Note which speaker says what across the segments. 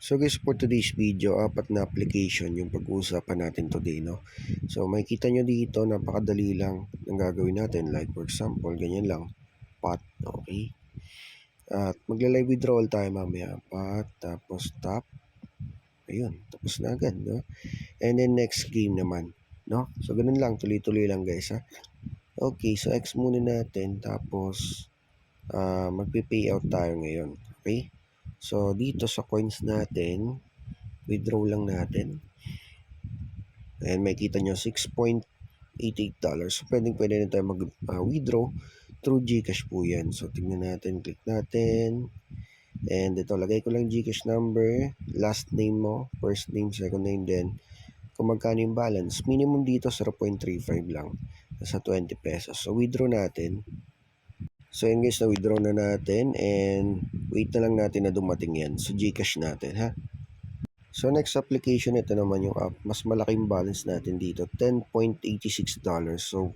Speaker 1: So guys, for today's video, apat na application yung pag-uusapan natin today, no? So makikita nyo dito, napakadali lang ang gagawin natin. Like for example, ganyan lang, pot, okay? At magla-live withdrawal tayo mamaya, pot, tapos tap, ayun, tapos na agad, no? And then next game naman, no? So ganun lang, tuloy-tuloy lang guys, ha? Okay, so X muna natin, tapos magpi-payout tayo ngayon, okay? So dito sa coins natin, withdraw lang natin. And makikita nyo, $6.88. So, pwede na tayo mag-withdraw through GCash po yan. So, tingnan natin, click natin. And ito, lagay ko lang GCash number, last name mo, first name, second name, then kung magkano yung balance. Minimum dito, 0.35 lang. Nasa 20 pesos. So, withdraw natin. So, yun guys, na-withdraw na natin. And wait na lang natin na dumating yan. So, GCash natin, ha? So next application, ito naman yung app. Mas malaking balance natin dito, $10.86. So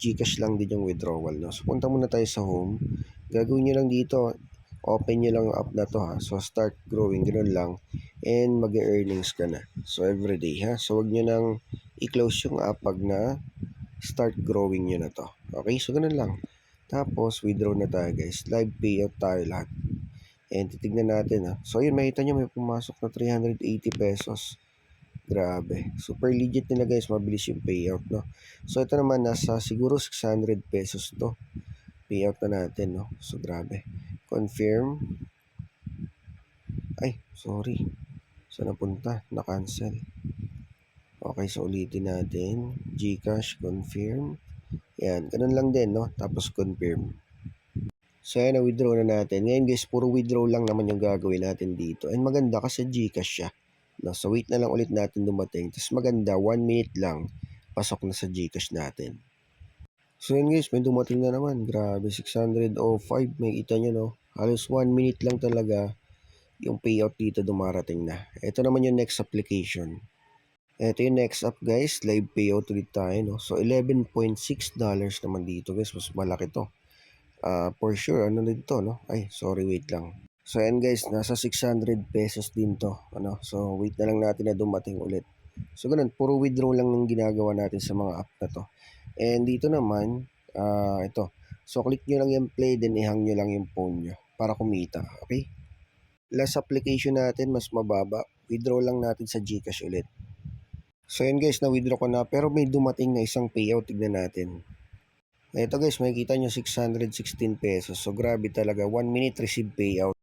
Speaker 1: GCash lang din yung withdrawal, no? So punta muna tayo sa home. Gagawin nyo lang dito, open nyo lang yung app na to, ha. So start growing, ganoon lang. And mag-earnings ka na. So everyday, ha. So wag nyo nang i-close yung app pag na start growing nyo na to. Okay, so ganoon lang. Tapos withdraw na tayo guys. Live payout tayo lahat. And titignan natin, ha. So yun, makita nyo may pumasok na 380 pesos. Grabe. Super legit nila guys, mabilis yung payout, no. So ito naman, nasa siguro 600 pesos to. Payout na natin, no. So grabe. Confirm. Ay, sorry. Saan napunta? Na-cancel. Okay, so ulitin natin. GCash, confirm. Yan, ganun lang din, no. Tapos confirm. So yan, na-withdraw na natin. Ngayon guys, puro withdraw lang naman yung gagawin natin dito. And maganda kasi GCash siya. No, so wait na lang ulit natin dumating. Tapos maganda, 1 minute lang, pasok na sa GCash natin. So yan guys, may dumating na naman. Grabe, 605. May kita nyo, no? Halos 1 minute lang talaga yung payout dito dumarating na. Ito naman yung next application. Ito yung next up guys, live payout ulit tayo, no? So $11.6 naman dito guys, mas malaki to. For sure, ano dito, no? Ay, sorry, wait lang. So, ayan guys, nasa 600 pesos din to, ano? So, wait na lang natin na dumating ulit. So, ganun, puro withdraw lang ng ginagawa natin sa mga app na to. And dito naman, ito. So, click nyo lang yung play, then ihang nyo lang yung phone nyo para kumita, okay? Last application natin, mas mababa. Withdraw lang natin sa GCash ulit. So, ayan guys, na-withdraw ko na, pero may dumating na isang payout, tignan natin. Ito guys, makikita nyo 616 pesos. So grabe talaga, 1 minute receive payout.